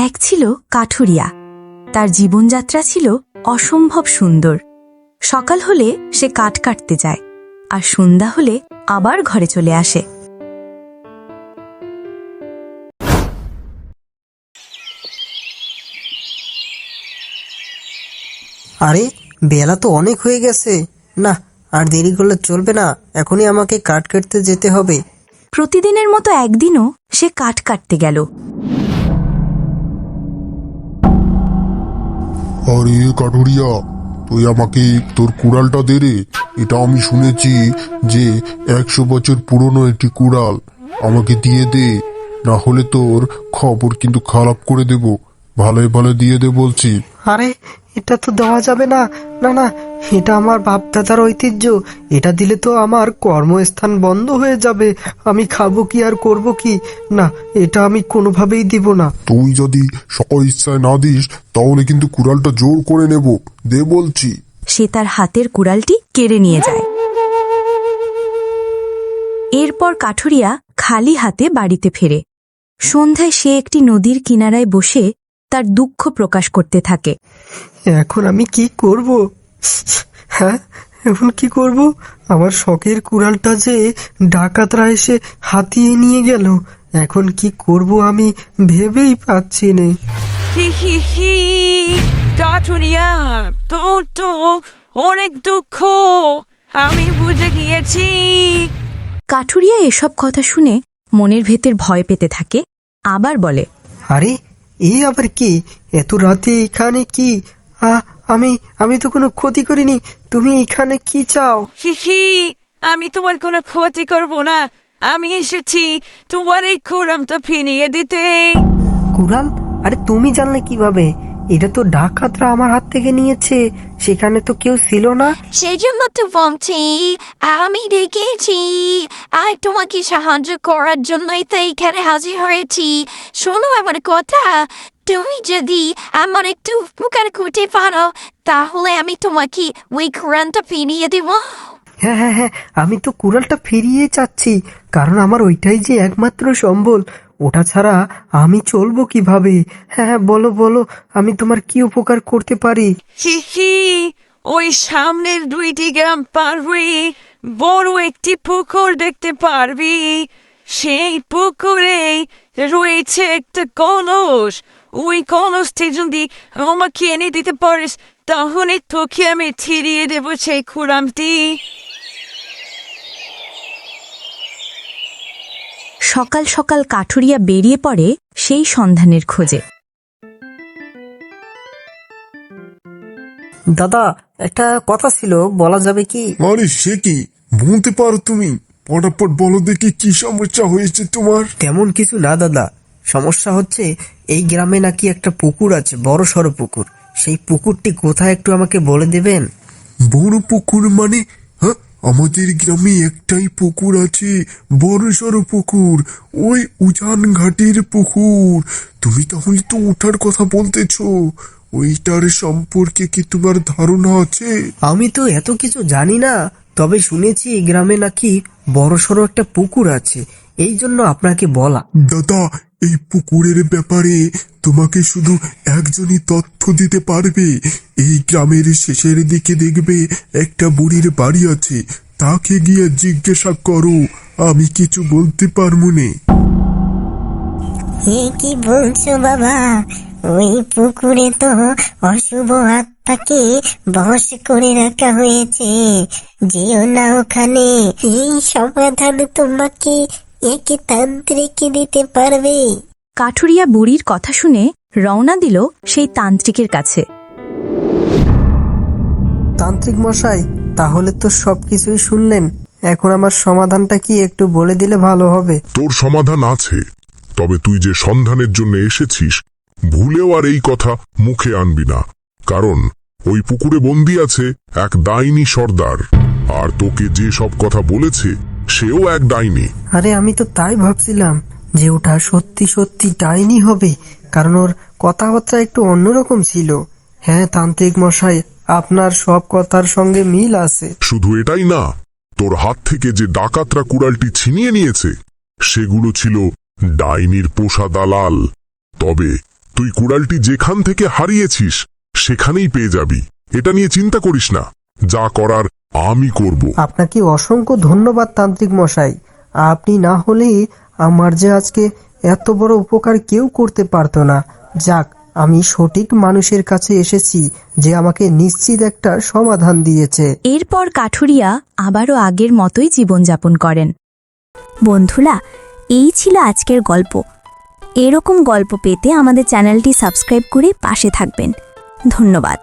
এক ছিল কাঠুরিয়া। তার জীবনযাত্রা ছিল অসম্ভব সুন্দর। সকাল হলে সে কাঠ কাটতে যায়, আর সন্ধ্যা হলে আবার ঘরে চলে আসে। আরে, বেলা তো অনেক হয়ে গেছে। না, আর দেরি করলে চলবে না, এখনই আমাকে কাঠ কাটতে যেতে হবে। প্রতিদিনের মতো একদিনও সে কাঠ কাটতে গেল। আরে কাঠুরিয়া, তুই আমাকে তোর কুড়ালটা দে রে। এটা আমি শুনেছি যে 100 বছর পুরনো একটি কুড়াল। আমাকে দিয়ে দে, না হলে তোর খবর কিন্তু খারাপ করে দেব। ভালোই ভালো দিয়ে দে বলছি। আরে, এটা তো দেওয়া যাবে না। না না, এটা আমার বাপ দাদার ঐতিহ্য। এটা দিলে তো আমার কর্মস্থান বন্ধ হয়ে যাবে। আমি খাবো কি আর করব কি? না, এটা আমি কোনোভাবেই দিব না। তুই যদি সকল ইচ্ছায় না দিস তাহলে কিন্তু কুড়ালটা জোর করে নেব। দে বলছি। সে তার হাতের কুড়ালটি কেড়ে নিয়ে যায়। এরপর কাঠুরিয়া খালি হাতে বাড়িতে ফেরে। সন্ধ্যায় সে একটি নদীর কিনারায় বসে তার দুঃখ প্রকাশ করতে থাকে। এখন আমি কি করব? হ্যাঁ, এখন কি করব? আমার শখের কুড়ালটা যে ডাকাতরা এসে হাতিয়ে নিয়ে গেল। এখন কি করব আমি ভেবেই পাচ্ছি না। কাঠুরিয়া, তোর তো অনেক দুঃখ, আমি বুঝে গিয়েছি। কাঠুরিয়া এসব কথা শুনে মনের ভেতর ভয় পেতে থাকে, আবার বলে, আরে, এই আবার কি? এত রাতে এখানে কি? আমি তো কোনো ক্ষতি করিনি। তুমি এখানে কি চাও? আমি তোমার কোনো ক্ষতি করব না। আমি এসেছি তোমার এই কুড়ালটা ফিরিয়ে দিতে। কুড়াল? আরে, তুমি জানলে কিভাবে? এটা তো ডাকাতরা আমার হাত থেকে নিয়েছে। সেখানে তো কেউ ছিল না। সেই জন্য তো বলছি, আমি দেখেছি আর তোমাকে সাহায্য করার জন্যই তো এখানে হাজির হয়েছি। শোনো আমার কথা, তুমি যদি আমার একটু উপকার করতে পারো তাহলে আমি তোমাকে ওই কুড়ালটা ফিরিয়ে দেব। হ্যাঁ হ্যাঁ হ্যাঁ, আমি তো কুড়ালটা ফিরিয়ে চাচ্ছি, কারণ আমার ওইটাই যে একমাত্র সম্বল। ওটা ছাড়া আমি চলবো কিভাবে? হ্যাঁ হ্যাঁ, বলো বলো, আমি তোমার কি উপকার করতে পারি? ওই সামনের 2টি গ্রাম পারবি, বড় একটি পুকুর দেখতে পারবি। সেই পুকুরে রয়েছে একটা কলস। ওই কলসটি যদি আমাকে এনে দিতে পারিস তাহলে তোকে আমি ফিরিয়ে দেবো সেই কুড়ালটি। সকাল সকাল কাঠুরিয়া বেরিয়ে পড়ে সেই সন্ধানের খোঁজে। দাদা, একটা কথা ছিল, বলা যাবে কি? আরে সে কি, বলতে পারো তুমি? পটাপট বলো দেখি, কি সমস্যা হয়েছে তোমার? তেমন কিছু না দাদা, সমস্যা হচ্ছে এই গ্রামে নাকি একটা পুকুর আছে, বড় সড়ো পুকুর। সেই পুকুরটি কোথায় একটু আমাকে বলে দেবেন? বড় পুকুর মানে? হ্যাঁ, আমাদের গ্রামে একটাই পুকুর আছে, বড় সড়ো পুকুর। ওই উজান ঘাটের পুকুর। তুমি তাহলে তো ওঠার কথা বলতেছো। ওইটার সম্পর্কে কি তোমার ধারণা আছে? আমি তো এত কিছু জানি না, তবে শুনেছি এই গ্রামে নাকি বড় সড়ো একটা পুকুর আছে, এই জন্য আপনাকে বলা। দাদা, এই পুকুরের ব্যাপারে তোমাকে শুধু একজনই তথ্য দিতে পারবে। এই গ্রামের শেষের দিকে দেখবে একটা বুড়ির বাড়ি আছে, তাকে গিয়ে জিজ্ঞাসা করো, আমি কিছু বলতে পারবো না। কি বলছো বাবা? ওই পুকুরে তো অশুভ আত্মাকে বশ করে রাখা হয়েছে, যেও না ওখানে। এই সমাধান তোমাকে একে তান্ত্রিক দিতে পারবে। কাঠুরিয়া বুড়ির কথা শুনে রওনা দিল সেই তান্ত্রিকের কাছে। তান্ত্রিক মশাই, তাহলে তো সবকিছুই শুনলেন, এখন আমার সমাধানটা কি একটু বলে দিলে ভালো হবে। তোর সমাধান আছে, তবে তুই যে সন্ধানের জন্য এসেছিস ভুলেও আর এই কথা মুখে আনবি না, কারণ ওই পুকুরে বন্দি আছে এক ডাইনি সর্দার, আর তোকে যে সব কথা বলেছে সেও এক ডাইনি। আরে, আমি তো তাই ভাবছিলাম যে ওটা সত্যি সত্যি ডাইনি হবে, কারণ ওর কথাবার্তা একটু অন্যরকম ছিল। হ্যাঁ তান্ত্রিক মশাই, আপনার সব কথার সঙ্গে মিল আছে। শুধু এটাই না, তোর হাত থেকে যে ডাকাতরা কুড়ালটি ছিনিয়ে নিয়েছে সেগুলো ছিল ডাইনির পোষা দালাল। তবে তুই কুড়ালটি যেখান থেকে হারিয়েছিস সেখানেই পেয়ে যাবি। এটা নিয়ে চিন্তা করিস না, যা করার আমি করব। আপনাকে অসংখ্য ধন্যবাদ তান্ত্রিক মশাই। আপনি না হলে আমার যে আজকে এত বড় উপকার কেউ করতে পারতো না। যাক, আমি সঠিক মানুষের কাছে এসেছি যে আমাকে নিশ্চিত একটা সমাধান দিয়েছে। এরপর কাঠুরিয়া আবারও আগের মতোই জীবনযাপন করেন। বন্ধুরা, এই ছিল আজকের গল্প। এরকম গল্প পেতে আমাদের চ্যানেলটি সাবস্ক্রাইব করে পাশে থাকবেন। ধন্যবাদ।